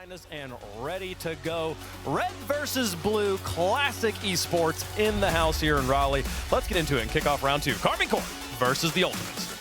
behind us and ready to go. Red versus blue, classic esports in the house here in Raleigh. Let's get into it and kick off round two. KCorp versus the Ultimates.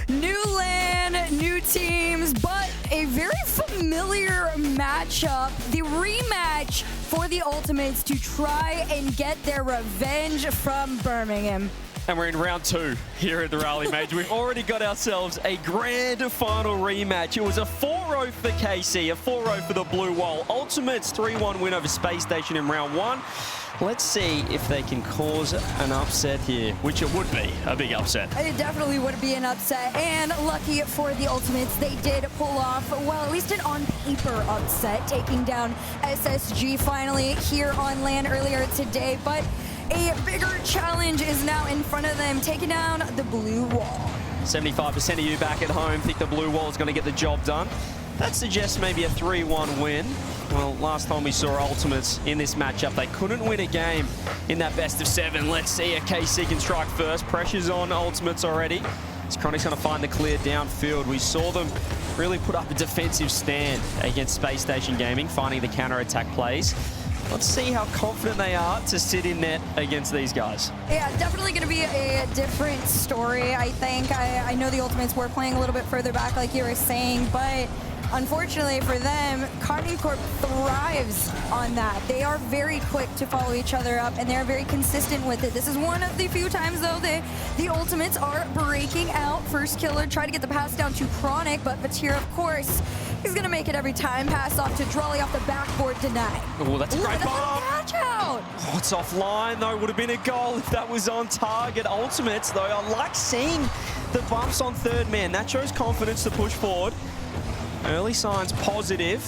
New land, new teams, but a very familiar matchup. The rematch for the Ultimates to try and get their revenge from Birmingham. And we're in round two here at the Raleigh Major. We've already got ourselves a grand final rematch. It was a 4-0 for KC, a 4-0 for the Blue Wall. Ultimates 3-1 win over Space Station in round one. Let's see if they can cause an upset here, which it would be a big upset. It definitely would be an upset, and lucky for the Ultimates, they did pull off, well, at least an on-paper upset, taking down SSG finally here on land earlier today. But a bigger challenge is now in front of them, taking down the Blue Wall. 75% of you back at home think the Blue Wall is going to get the job done. That suggests maybe a 3-1 win. Well, last time we saw Ultimates in this matchup, they couldn't win a game in that best of 7. Let's see if KC can strike first. Pressure's on Ultimates already. As Chronic's going to find the clear downfield. We saw them really put up a defensive stand against Space Station Gaming, finding the counter-attack plays. Let's see how confident they are to sit in net against these guys. Yeah, definitely going to be a different story, I think. I know the Ultimates were playing a little bit further back, like you were saying, but unfortunately for them, KCorp thrives on that. They are very quick to follow each other up, and they're very consistent with it. This is one of the few times, though, the Ultimates are breaking out. First killer, try to get the pass down to Chronic, but Vatir, of course, he's going to make it every time. Pass off to Raleigh off the backboard, denied. Oh, that's a great ball. Catch out. Oh, it's offline, though. Would have been a goal if that was on target. Ultimates, though, I like seeing the bumps on third man. That shows confidence to push forward. Early signs positive.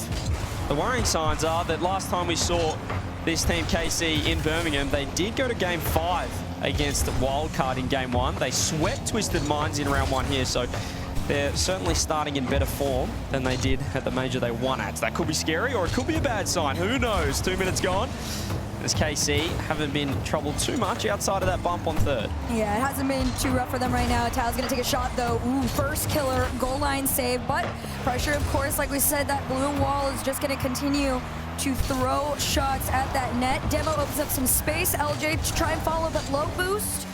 The worrying signs are that last time we saw this team KC in Birmingham, they did go to game 5 against Wildcard in game 1. They swept Twisted Minds in round 1 here, so they're certainly starting in better form than they did at the major they won at. That could be scary, or it could be a bad sign. Who knows? 2 minutes gone. As KC haven't been troubled too much outside of that bump on third. Yeah, it hasn't been too rough for them right now. Tao's going to take a shot, though. Ooh, first killer, goal line save. But pressure, of course, like we said, that Blue Wall is just going to continue to throw shots at that net. Demo opens up some space. LJ to try and follow, but low boost.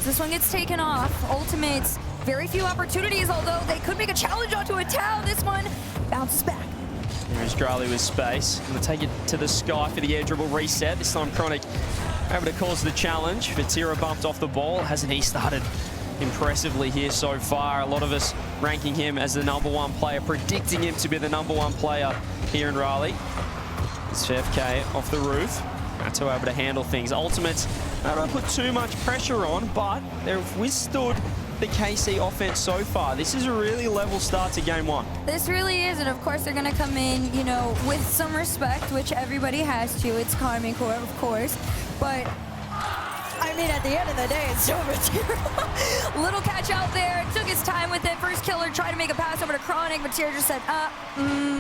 This one gets taken off. Ultimates, very few opportunities, although they could make a challenge onto a Tao. This one bounces back. Here's Raleigh with space. Going to take it to the sky for the air dribble reset. This time Chronic able to cause the challenge. Vatira bumped off the ball. Hasn't he started impressively here so far? A lot of us ranking him as the #1 player, predicting him to be the #1 player here in Raleigh. It's FK off the roof. That's how able to handle things. Ultimates, they don't put too much pressure on, but they've withstood the KC offense so far. This is a really level start to game 1. This really is, and of course they're going to come in, you know, with some respect, which everybody has to. It's KCorp, of course, but I mean, at the end of the day, it's so material. Little catch out there, took his time with it. First killer tried to make a pass over to Chronic, but Tier just said,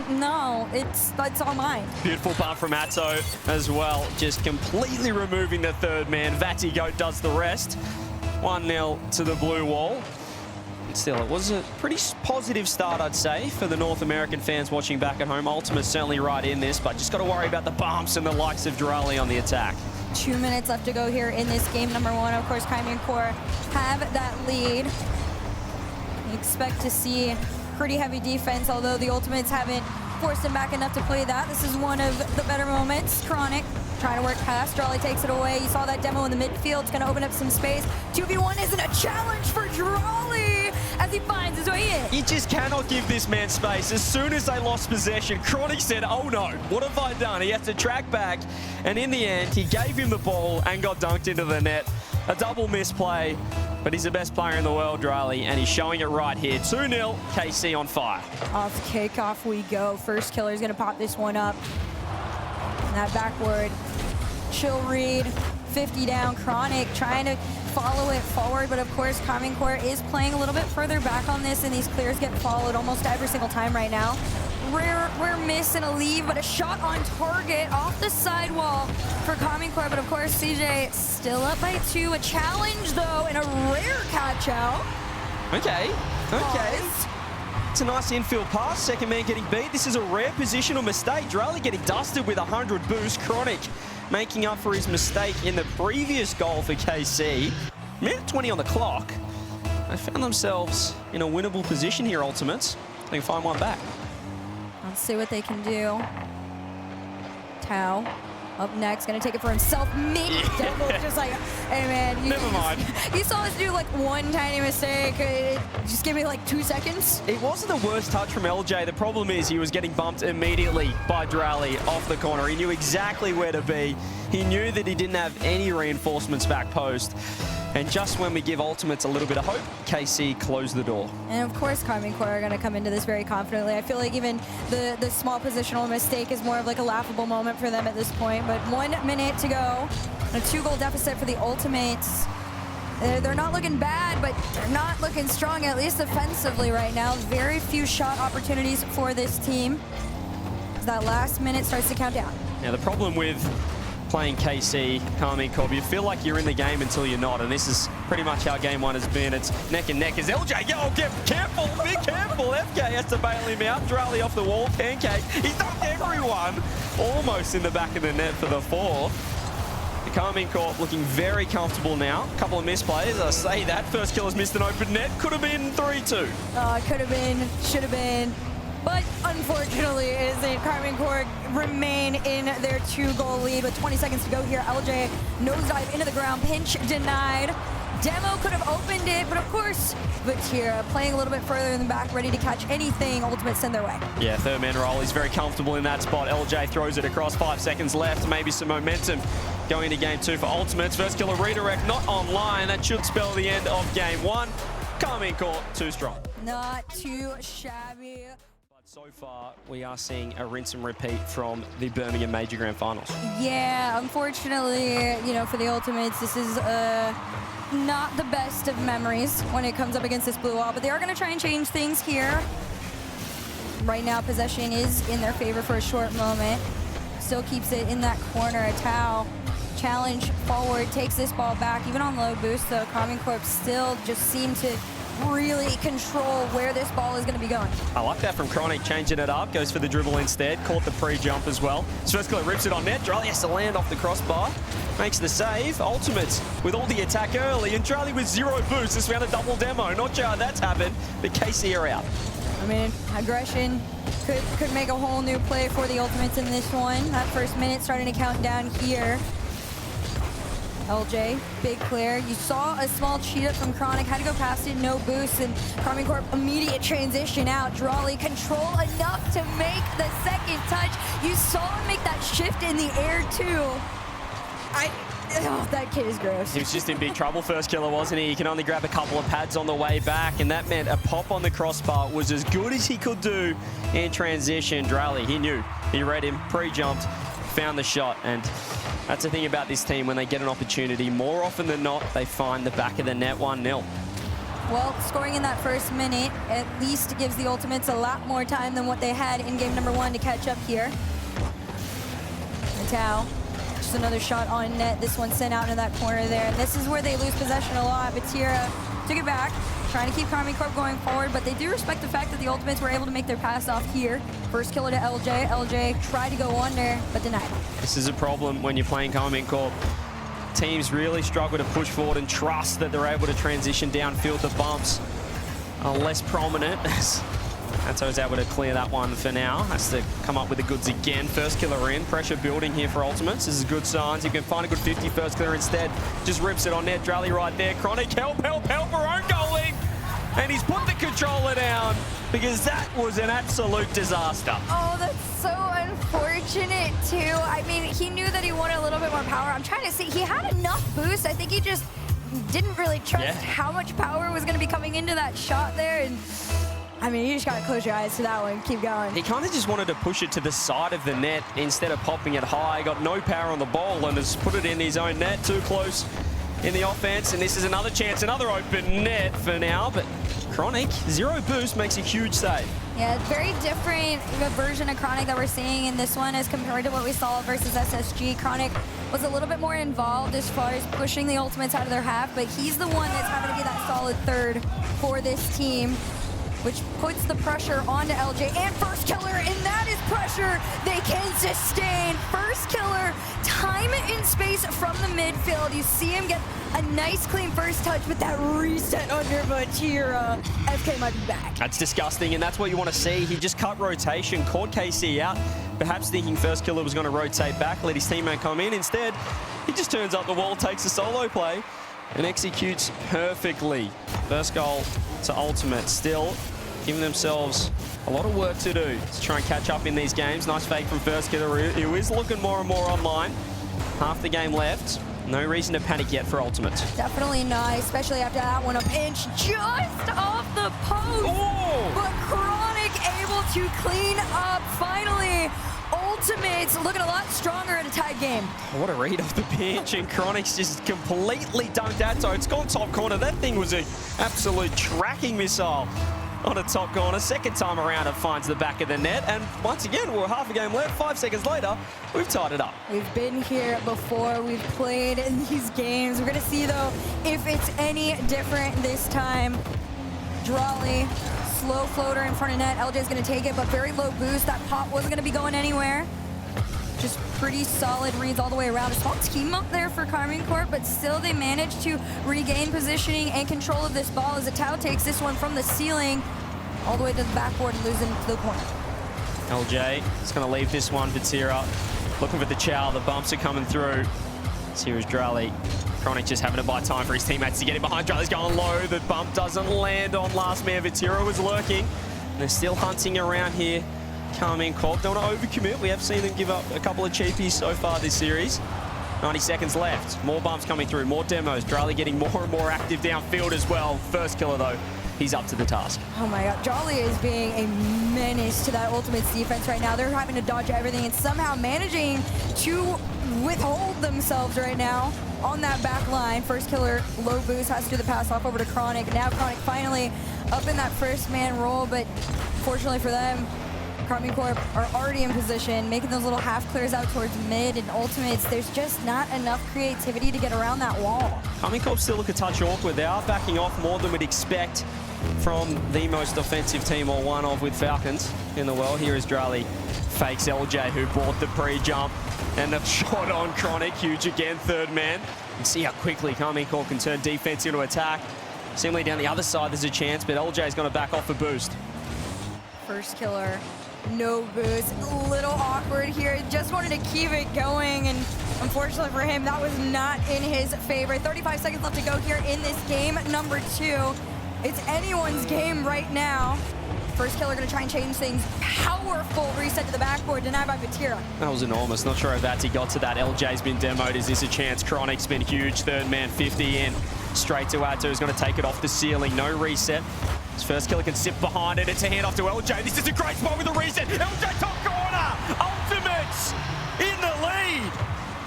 no, it's all mine. Beautiful punt from Atto as well, just completely removing the third man. Vatigo does the rest. 1-0 to the Blue Wall. Still, it was a pretty positive start, I'd say, for the North American fans watching back at home. Ultimate's certainly right in this, but just got to worry about the bumps and the likes of Raleigh on the attack. 2 minutes left to go here in this game number 1. Of course, KCorp have that lead. You expect to see pretty heavy defense, although the Ultimates haven't forced him back enough to play that. This is one of the better moments. Chronic trying to work past. Raleigh takes it away. You saw that demo in the midfield. It's going to open up some space. 2v1 isn't a challenge for Raleigh as he finds his way in. You just cannot give this man space. As soon as they lost possession, Chronic said, oh no, what have I done? He has to track back, and in the end, he gave him the ball and got dunked into the net. A double misplay, but he's the best player in the world, Raleigh, and he's showing it right here. 2-0, KC on fire. Off kickoff we go. First killer is going to pop this one up. And that backward chill read, 50 down. Chronic trying to follow it forward, but of course KCorp is playing a little bit further back on this, and these clears get followed almost every single time right now. Rare miss and a leave, but a shot on target off the sidewall for KCorp, but of course CJ still up by 2. A challenge though, and a rare catch out. Okay. Pause. It's a nice infield pass. Second man getting beat. This is a rare positional mistake. Raleigh getting dusted with 100 boost. Chronic making up for his mistake in the previous goal for KC. Minute 20 on the clock. They found themselves in a winnable position here, Ultimates. They can find one back. Let's see what they can do. Tao up next, gonna take it for himself. Demo's just like, hey man, Never mind. You saw us do like one tiny mistake. Just give me like 2 seconds. It wasn't the worst touch from LJ. The problem is he was getting bumped immediately by Raleigh off the corner. He knew exactly where to be. He knew that he didn't have any reinforcements back post. And just when we give Ultimates a little bit of hope, KC closed the door. And of course, KCorp are going to come into this very confidently. I feel like even the small positional mistake is more of like a laughable moment for them at this point. But 1 minute to go. A 2-goal deficit for the Ultimates. They're not looking bad, but they're not looking strong, at least offensively right now. Very few shot opportunities for this team. As that last minute starts to count down. Now, the problem with playing KC, KCorp, you feel like you're in the game until you're not, and this is pretty much how game one has been. It's neck and neck as LJ, get careful, be careful. FK has to bail him out. Raleigh off the wall, pancake. He's dunked everyone. Almost in the back of the net for the 4. The KCorp looking very comfortable now. A couple of misplays, I say that. First killer's missed an open net. Could have been 3-2. Oh, it could have been, should have been. But unfortunately, it isn't. KCorp remain in their 2-goal lead with 20 seconds to go here. LJ nosedive into the ground, pinch denied. Demo could have opened it, but of course, Vatira playing a little bit further in the back, ready to catch anything Ultimate send their way. Yeah, third man roll. He's very comfortable in that spot. LJ throws it across, 5 seconds left. Maybe some momentum going into game 2 for Ultimates. First killer redirect, not online. That should spell the end of game 1. KCorp, too strong. Not too shabby. So far, we are seeing a rinse and repeat from the Birmingham Major Grand Finals. Yeah, unfortunately, you know, for the Ultimates, this is not the best of memories when it comes up against this blue wall, but they are going to try and change things here. Right now, possession is in their favor for a short moment. Still keeps it in that corner. Tao challenge forward, takes this ball back, even on low boost, though. KCorp still just seem to really control where this ball is going to be going. I like that from Chronic, changing it up, goes for the dribble instead, caught the pre-jump as well. First killer rips it on net, Raleigh has to land off the crossbar, makes the save. Ultimates with all the attack early, and Raleigh with 0 boost. This round a double demo, not sure how that's happened, but KC are out. I mean, aggression could make a whole new play for the Ultimates in this one. That first minute starting to count down here. LJ, big clear. You saw a small cheat up from Chronic, had to go past it, no boost, and KCorp immediate transition out. Raleigh control enough to make the second touch. You saw him make that shift in the air too. Oh, that kid is gross. He was just in big trouble, first killer, wasn't he? He can only grab a couple of pads on the way back, and that meant a pop on the crossbar was as good as he could do in transition. Raleigh, he knew. He read him, pre-jumped, found the shot, and that's the thing about this team. When they get an opportunity, more often than not, they find the back of the net. 1-0. Well, scoring in that first minute at least gives the Ultimates a lot more time than what they had in game number 1 to catch up here. Tao, just another shot on net. This one sent out into that corner there. And this is where they lose possession a lot. Vatira took it back, trying to keep KCorp going forward, but they do respect the fact that the Ultimates were able to make their pass off here. First killer to LJ. LJ tried to go under, but denied. This is a problem when you're playing KCorp. Teams really struggle to push forward and trust that they're able to transition downfield. The bumps are less prominent. Anto's able to clear that one for now. Has to come up with the goods again. First killer in. Pressure building here for Ultimates. This is good signs. You can find a good 50 first killer instead. Just rips it on net. Raleigh right there. Chronic, help for own goaling. And he's put the controller down because that was an absolute disaster. Oh, that's so unfortunate, too. I mean, he knew that he wanted a little bit more power. I'm trying to see. He had enough boost. I think he just didn't really trust how much power was going to be coming into that shot there. And I mean, you just got to close your eyes to that one. Keep going. He kind of just wanted to push it to the side of the net instead of popping it high. Got no power on the ball and has put it in his own net. Too close in the offense. And this is another chance, another open net for now. But Chronic, 0 boost, makes a huge save. Yeah, very different version of Chronic that we're seeing in this one as compared to what we saw versus SSG. Chronic was a little bit more involved as far as pushing the Ultimates out of their half, but he's the one that's having to be that solid third for this team. which puts the pressure onto LJ and First Killer, and that is pressure they can sustain. First Killer, time and space from the midfield. You see him get a nice clean first touch, but that reset under Matira. FK might be back. That's disgusting, and that's what you want to see. He just cut rotation, caught KC out, perhaps thinking First Killer was going to rotate back, let his teammate come in. Instead, he just turns up the wall, takes a solo play, and executes perfectly. First goal to Ultimate, still giving themselves a lot of work to do to try and catch up in these games. Nice fake from First Killer, who is looking more and more online. Half the game left. No reason to panic yet for Ultimate. Definitely not, especially after that one. A pinch just off the post. Oh! But Chronic able to clean up. Finally, Ultimate's looking a lot stronger in a tied game. What a read off the pinch, and Chronic's just completely dunked Atto. It's gone top corner. That thing was an absolute tracking missile on a top corner. Second time around, it finds the back of the net. And once again, we're half a game left. 5 seconds later, we've tied it up. We've been here before. We've played in these games. We're going to see, though, if it's any different this time. Raleigh, slow floater in front of net. LJ's going to take it, but very low boost. That pop wasn't going to be going anywhere. Just pretty solid reads all the way around. A small team up there for KCorp, but still they managed to regain positioning and control of this ball as Atao takes this one from the ceiling all the way to the backboard and losing to the corner. LJ is going to leave this one for Tira. Looking for the chow. The bumps are coming through. Here's Raleigh. Chronic just having to buy time for his teammates to get him behind. Raleigh's going low. The bump doesn't land on last man. Vitira was lurking. And they're still hunting around here. KCorp don't want to overcommit. We have seen them give up a couple of cheapies so far this series. 90 seconds left. More bumps coming through. More demos. Raleigh getting more and more active downfield as well. First Killer, though, he's up to the task. Oh my god, Jolly is being a menace to that Ultimate's defense right now. They're having to dodge everything and somehow managing to withhold themselves right now on that back line. First Killer, low boost, has to do the pass off over to Chronic. Now Chronic finally up in that first man role, but fortunately for them, KCorp are already in position, making those little half clears out towards mid and Ultimates. There's just not enough creativity to get around that wall. KCorp still look a touch awkward. They are backing off more than we'd expect from the most offensive team, or one of, with Falcons in the world. Here is Raleigh, fakes LJ, who bought the pre-jump, and the shot on Chronic, huge again, third man. You see how quickly KCorp can turn defense into attack. Seemingly down the other side there's a chance, but LJ's going to back off for boost. First Killer, no boost, a little awkward here. Just wanted to keep it going, and unfortunately for him, that was not in his favor. 35 seconds left to go here in this game number 2. It's anyone's game right now. First Killer gonna try and change things. Powerful reset to the backboard, denied by Vatira. That was enormous. Not sure if Vati got to that. LJ's been demoed. Is this a chance? Chronic's been huge. Third man, 50 in. Straight to Atto, who's going to take it off the ceiling. No reset. His First Killer can sit behind it. It's a handoff to LJ. This is a great spot with a reset. LJ top corner. Ultimates in the lead.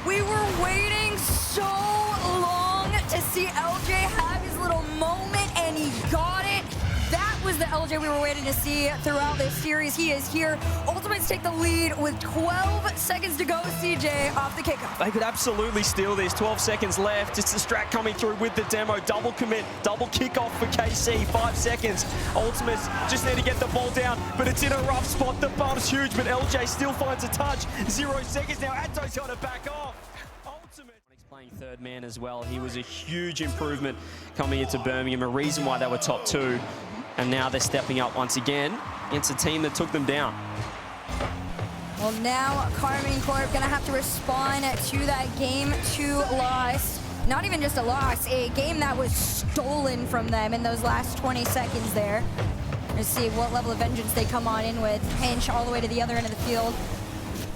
We were waiting so long to see LJ have his little moment, and he got it. That was the LJ we were waiting to see throughout this series. He is here. Ultimates take the lead with 12 seconds to go. CJ off the kickoff. They could absolutely steal this. 12 seconds left. It's the strat coming through with the demo. Double commit, double kickoff for KC. 5 seconds. Ultimates just need to get the ball down, but it's in a rough spot. The bump's huge, but LJ still finds a touch. 0 seconds now. Atto's got to back off. Ultimate. He's playing third man as well. He was a huge improvement coming into Birmingham. A reason why they were top 2. And now they're stepping up once again against a team that took them down. Well, now KCorp gonna have to respond to that game 2 loss. Not even just a loss, a game that was stolen from them in those last 20 seconds there. Let's see what level of vengeance they come on in with. Pinch all the way to the other end of the field.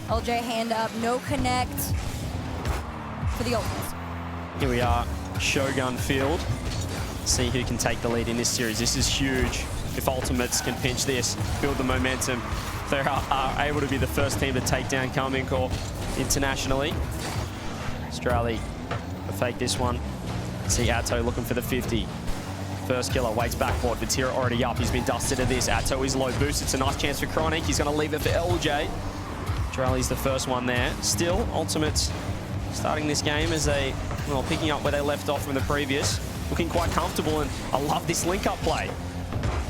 LJ hand up, no connect for the Ultimates. Here we are, Shogun Field. See who can take the lead in this series. This is huge. If Ultimates can pinch this, build the momentum, they are able to be the first team to take down KCorp internationally. Australia fake this one. See Atto looking for the 50. First Killer waits backboard. Vatira already up. He's been dusted to this. Atto is low boost. It's a nice chance for Chronic. He's going to leave it for LJ. Raleig's the first one there. Still, Ultimates starting this game as they, well, picking up where they left off from the previous. Looking quite comfortable, and I love this link-up play.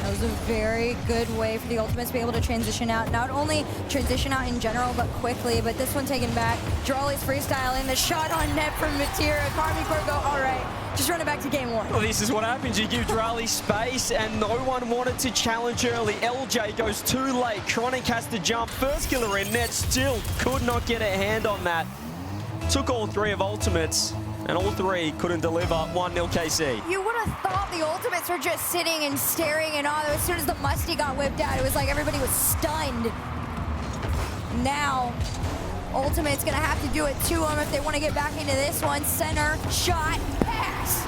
That was a very good way for the Ultimates to be able to transition out. Not only transition out in general, but quickly. But this one taken back. Raleigh's freestyle and the shot on net from Vatira. KCorp go, all right, just run it back to game one. Well, this is what happens. You give Raleigh space, and no one wanted to challenge early. LJ goes too late. Chronic has to jump. First killer in net, still could not get a hand on that. Took all three of Ultimates, and all three couldn't deliver. 1-0 KC. You would have thought the Ultimates were just sitting and staring in awe. As soon as the Musty got whipped out, it was like everybody was stunned. Now, Ultimate's gonna have to do it to them if they want to get back into this one. Center, shot, pass.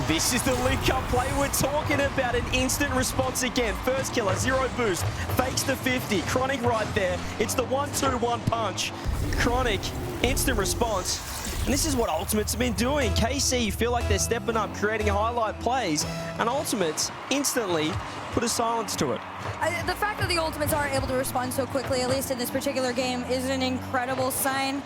This is the link-up play we're talking about. An instant response again. First killer, 0 boost, fakes the 50. Chronic right there. It's the 1-2-1 punch. Chronic, instant response. And this is what Ultimates have been doing. KC feel like they're stepping up, creating highlight plays, and Ultimates instantly put a silence to it. The fact that the Ultimates are able to respond so quickly, at least in this particular game, is an incredible sign.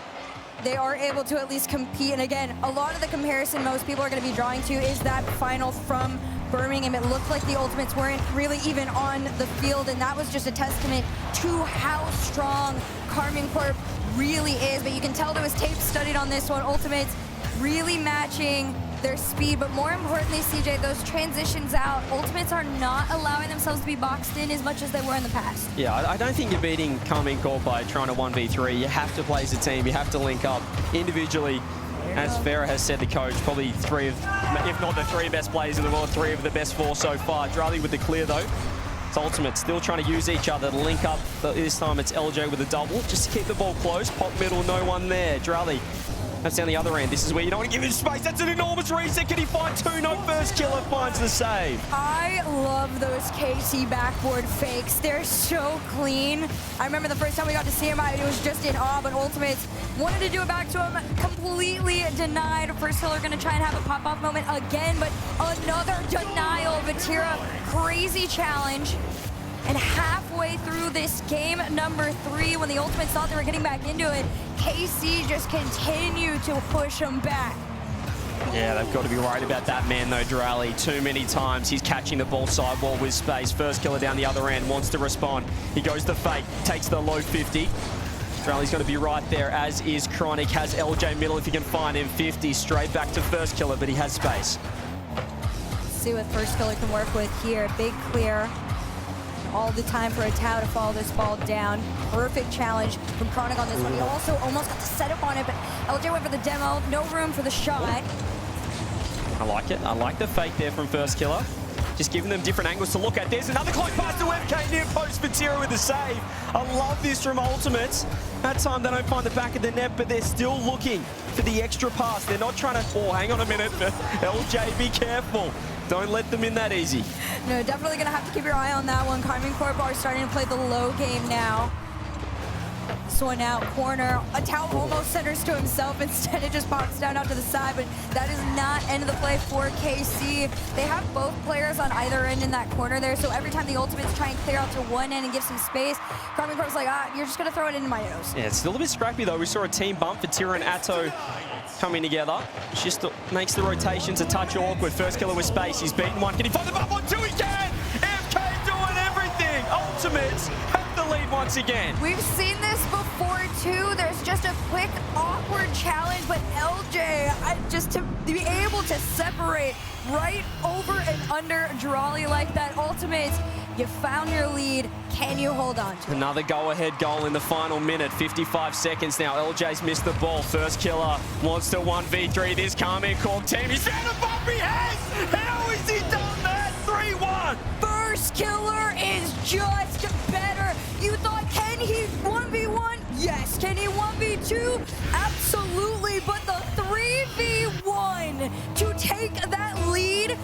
They are able to at least compete. And again, a lot of the comparison most people are going to be drawing to is that final from Birmingham. It looked like the Ultimates weren't really even on the field, and that was just a testament to how strong KCorp really is. But you can tell there was tape studied on this one. Ultimates really matching their speed, but more importantly, CJ, those transitions out, Ultimates are not allowing themselves to be boxed in as much as they were in the past. Yeah, I don't think you're beating KCorp by trying to 1v3. You have to play as a team. You have to link up individually. As Farah has said, the coach, probably three of, if not the three best players in the world, three of the best four so far. Raleigh with the clear, though. It's Ultimate still trying to use each other to link up. But this time it's LJ with a double, just to keep the ball close. Pop middle, no one there. Raleigh. That's down the other end. This is where you don't want to give him space. That's an enormous reset. Can he find two? No, first killer finds the save. I love those KC backboard fakes. They're so clean. I remember the first time we got to see him, it was just in awe, but Ultimates wanted to do it back to him, completely denied. First killer going to try and have a pop-off moment again, but another denial. Vatira, crazy challenge. And halfway through this game number 3, when the Ultimates thought they were getting back into it, KC just continued to push them back. Yeah, they've got to be worried about that man, though, Raleigh. Too many times he's catching the ball sidewall with space. First killer down the other end, wants to respond. He goes to fake, takes the low 50. Raleigh's going to be right there, as is Chronic. Has LJ middle if he can find him. 50, straight back to first killer, but he has space. Let's see what first killer can work with here. Big clear. All the time for a Tau to follow this ball down. Perfect challenge from Chronic on this one. He also almost got to set up on it, but LJ went for the demo. No room for the shot. I like it. I like the fake there from first killer. Just giving them different angles to look at. There's another close pass to MK near post. Vatira with the save. I love this from Ultimates. That time they don't find the back of the net, but they're still looking for the extra pass. They're not trying to, oh, hang on a minute. LJ, be careful. Don't let them in that easy. No, definitely going to have to keep your eye on that one. KCorp are starting to play the low game now. This one out, corner. A Tau almost centers to himself. Instead, it just pops down out to the side, but that is not end of the play for KC. They have both players on either end in that corner there, so every time the Ultimates try and clear out to one end and give some space, KCorp's like, you're just going to throw it into my nose. Yeah, it's still a bit scrappy, though. We saw a team bump for Tira and Atto coming together. Just makes the rotations a touch awkward. First killer with space. He's beaten one. Can he find the bump on two? He can! MK doing everything! Ultimates have the lead once again. We've seen this before, too. There's just a quick, awkward challenge, but LJ, just to be able to separate right over and under Raleigh like that. Ultimates, you found your lead. Can you hold on to it? Another go-ahead goal in the final minute. 55 seconds now. LJ's missed the ball. First killer wants to 1v3 this KCorp team. He's found a bump. He has! How has he done that? 3-1. First killer is just better. You thought, can he 1v1? Yes. Can he 1v2? Absolutely. But the 3v1 to take that lead,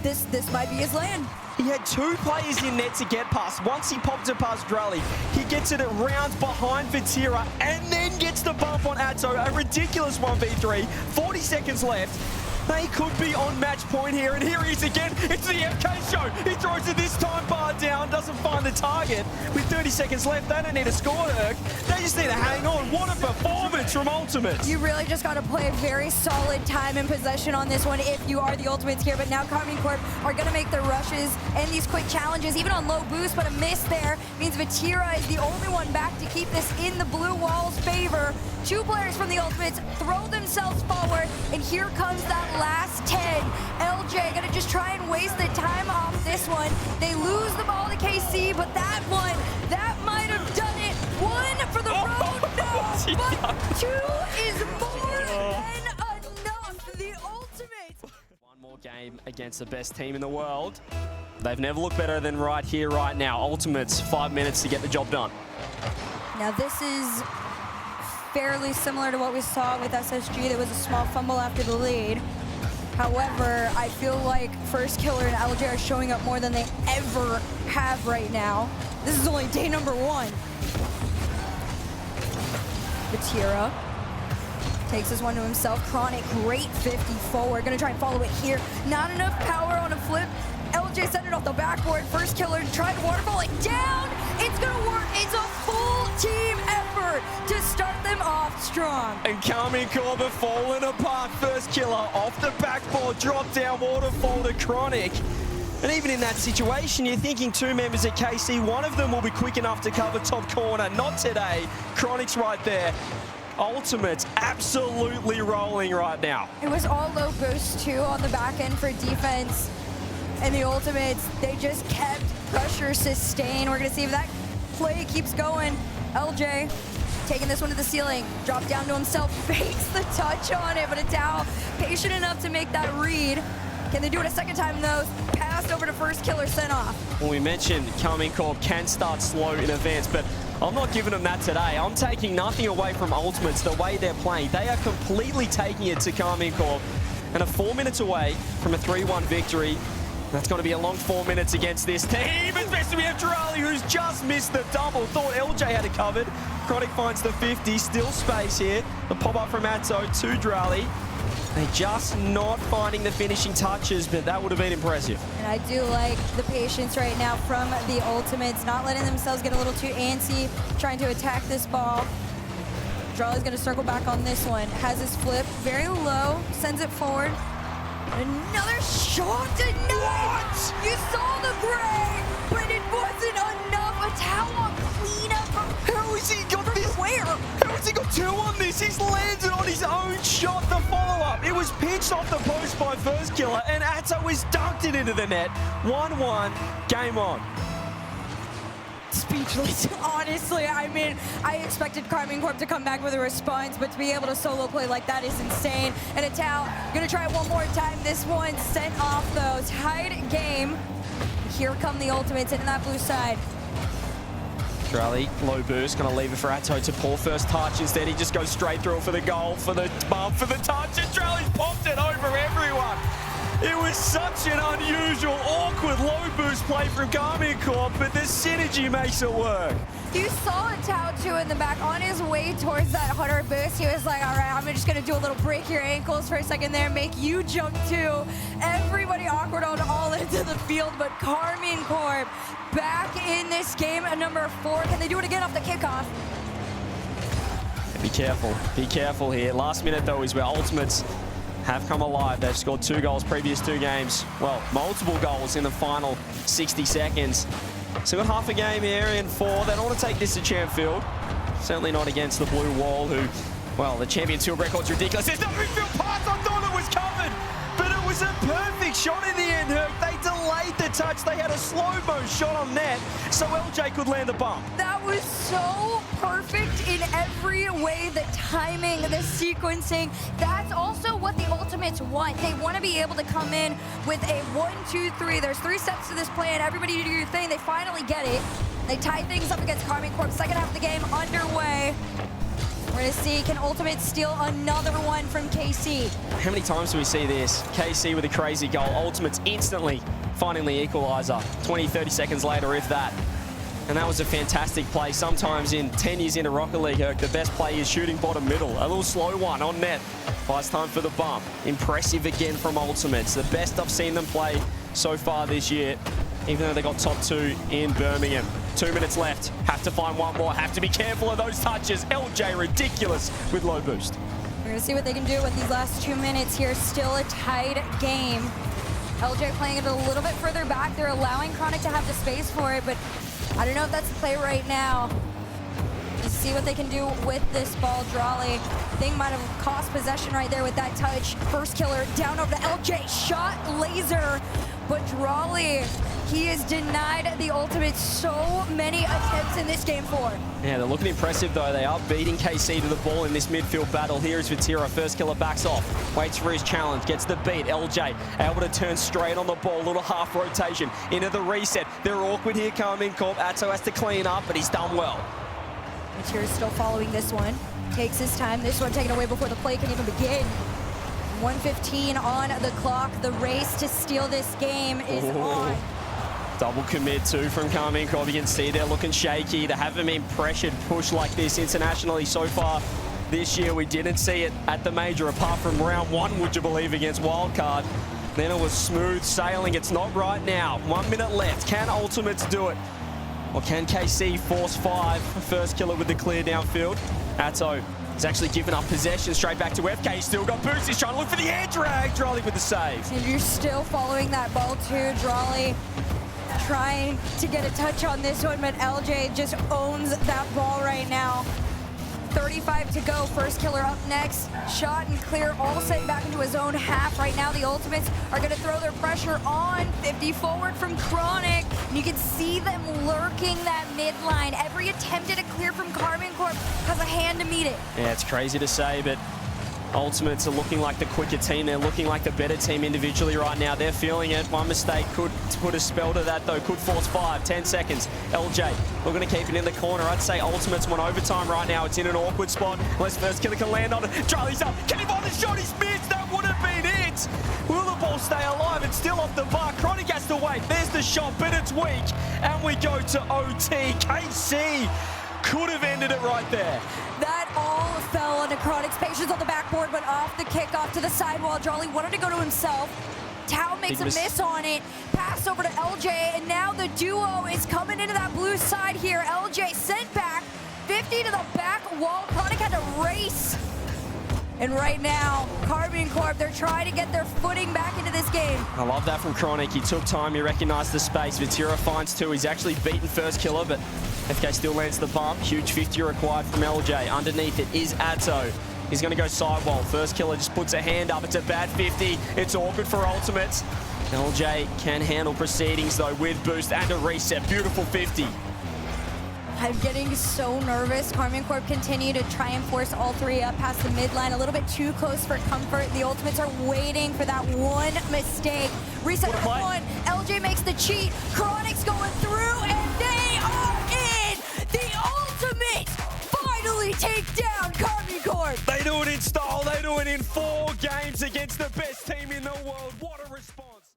this might be his land. He had two players in net to get past. Once he popped it past Raleigh, he gets it around behind Vatira and then gets the bump on Atto. A ridiculous 1v3. 40 seconds left. They could be on match point here, and here he is again. It's the MK show. He throws it this time, bar down, doesn't find the the target with 30 seconds left. They don't need to score, Herc. They just need to hang on. What a performance from Ultimates. You really just got to play very solid time and possession on this one if you are the Ultimates here. But now Korp are going to make their rushes and these quick challenges, even on low boost, but a miss there means Vatira is the only one back to keep this in the blue wall's favor. 2 players from the Ultimates throw themselves forward, and here comes that last 10. LJ gonna just try and waste the time off this one. They lose the ball to KC, but that one, that might have done it. 1 for the road, no, but 2 is more than enough. The Ultimates. One more game against the best team in the world. They've never looked better than right here, right now. Ultimates, 5 minutes to get the job done. Now this is fairly similar to what we saw with SSG. There was a small fumble after the lead. However, I feel like First Killer and LJ are showing up more than they ever have right now. This is only day number 1. Vatira takes this one to himself. Chronic, great 50 forward. Gonna try and follow it here. Not enough power on a flip. LJ sent it off the backboard. First Killer tried to waterfall it down. It's gonna work. It's a full team effort to start them off strong. And Korp have fallen apart. First Killer off the backboard, drop down waterfall to Chronic. And even in that situation, you're thinking 2 members at KC, one of them will be quick enough to cover top corner. Not today. Chronic's right there. Ultimates absolutely rolling right now. It was all low boost too on the back end for defense. And the Ultimates, they just kept pressure sustained. We're gonna see if that play keeps going. LJ taking this one to the ceiling, drop down to himself, fakes the touch on it, but Atao patient enough to make that read. Can they do it a second time though? Passed over to First Killer, sent off. Well, we mentioned Korp can start slow in advance, but I'm not giving them that today. I'm taking nothing away from Ultimates, the way they're playing. They are completely taking it to Korp, and are 4 minutes away from a 3-1 victory. That's going to be a long 4 minutes against this team, especially we have Raleigh, who's just missed the double. Thought LJ had it covered. Chronic finds the 50, still space here. The pop-up from Atto to Raleigh. They're just not finding the finishing touches, but that would have been impressive. And I do like the patience right now from the Ultimates, not letting themselves get a little too antsy, trying to attack this ball. Raleigh's going to circle back on this one. Has his flip very low, sends it forward. Another shot denied! You saw the gray, but it wasn't enough. A towel cleanup from How has he got this? where? How has he got 2 on this? He's landed on his own shot, the follow-up. It was pitched off the post by First Killer, and Atto has dunked it into the net. 1-1, game on. Speechless, honestly. I mean, I expected Korp to come back with a response, but to be able to solo play like that is insane. And Atao gonna try it one more time. This one sent off though. Tied game. Here come the Ultimates in that blue side. Raleigh, low boost, gonna leave it for Atto to pull first touch. Instead, he just goes straight through for the goal, for the bump, for the touch, and Raleigh's popped it over everyone. It was such an unusual, awkward low boost play from Korp, but the synergy makes it work. You saw Atao too in the back on his way towards that 100 boost. He was like, all right, I'm just gonna do a little break your ankles for a second there, make you jump too. Everybody awkward on all into the field, but Korp back in this game at number 4. Can they do it again off the kickoff? Be careful here. Last minute though is where Ultimates have come alive. They've scored 2 goals previous 2 games. Well, multiple goals in the final 60 seconds. So we've got half a game here in 4. They don't want to take this to Champfield. Certainly not against the blue wall, who, well, the Champions Field record's ridiculous. There's no midfield pass. I thought it was covered, but it was a perfect shot in the end, Herc. They delayed the touch. They had a slow-mo shot on net, so LJ could land the bump. That was so perfect in every way. The timing, the sequencing. That's also what the Ultimates want. They want to be able to come in with a 1, 2, 3. There's 3 steps to this plan. Everybody do your thing. They finally get it. They tie things up against Korp. Second half of the game underway. We're going to see, can Ultimates steal another one from KC? How many times do we see this? KC with a crazy goal. Ultimates instantly finding the equalizer. 20, 30 seconds later, if that. And that was a fantastic play. Sometimes in 10 years into Rocket League, Herc, the best play is shooting bottom middle. A little slow one on net. But it's time for the bump. Impressive again from Ultimates. The best I've seen them play so far this year. even though they got top 2 in Birmingham. 2 minutes left. Have to find one more. Have to be careful of those touches. LJ ridiculous with low boost. We're going to see what they can do with these last 2 minutes here. Still a tied game. LJ playing it a little bit further back. They're allowing Chronic to have the space for it, but I don't know if that's the play right now. Let's see what they can do with this ball. Raleigh, thing might have cost possession right there with that touch. First killer down over to LJ. Shot laser, but Raleigh, he has denied the ultimate so many attempts in this game 4. Yeah, they're looking impressive though. They are beating KC to the ball in this midfield battle. Here is Vitira. First killer backs off, waits for his challenge, gets the beat. LJ able to turn straight on the ball, little half rotation into the reset. They're awkward here, KCorp. Atto has to clean up, but he's done well. Vitira's still following this one. Takes his time. This one taken away before the play can even begin. 1:15 on the clock. The race to steal this game is on. Double commit too from KCorp. You can see they're looking shaky. They haven't been pressured, pushed like this internationally so far this year. We didn't see it at the major, apart from round 1, would you believe, against Wildcard. Then it was smooth sailing. It's not right now. 1 minute left. Can Ultimates do it? Or can KC force 5? First killer with the clear downfield. Atto has actually given up possession straight back to FK. He's still got boots. He's trying to look for the air drag. Raleigh with the save. And you're still following that ball too. Raleigh trying to get a touch on this one, but LJ just owns that ball right now. 35 to go. First killer up next. Shot and clear, all set back into his own half. Right now, the Ultimates are going to throw their pressure on. 50 forward from Chronic. And you can see them lurking that midline. Every attempt at a clear from KCorp has a hand to meet it. Yeah, it's crazy to say, but Ultimates are looking like the quicker team. They're looking like the better team individually right now. They're feeling it. One mistake could put a spell to that, though. Could force 5, 10 seconds. LJ, we're going to keep it in the corner. I'd say Ultimates want overtime right now. It's in an awkward spot. Unless first killer can land on it. Charlie's up. Can he find the shot? He's missed. That would have been it. Will the ball stay alive? It's still off the bar. Chronic has to wait. There's the shot, but it's weak. And we go to OT. KC could have ended it right there. That all fell on Chronic's patience on the backboard, but off the kickoff to the sidewall. Raleigh wanted to go to himself. Tao makes a miss on it. Pass over to LJ, and now the duo is coming into that blue side here. LJ sent back, 50 to the back wall. Chronic had to race. And right now, KCorp, they're trying to get their footing back into this game. I love that from Chronic. He took time, he recognized the space. Vitira finds 2. He's actually beaten first killer, but FK still lands the bump. Huge 50 required from LJ. Underneath it is Atto. He's going to go sidewall. First killer just puts a hand up. It's a bad 50. It's awkward for Ultimates. LJ can handle proceedings, though, with boost and a reset. Beautiful 50. I'm getting so nervous. KCorp continue to try and force all 3 up past the midline. A little bit too close for comfort. The Ultimates are waiting for that one mistake. Reset number 1. LJ makes the cheat. Chronic's going through, and they are in! The Ultimates finally take down KCorp! They do it in style. They do it in 4 games against the best team in the world. What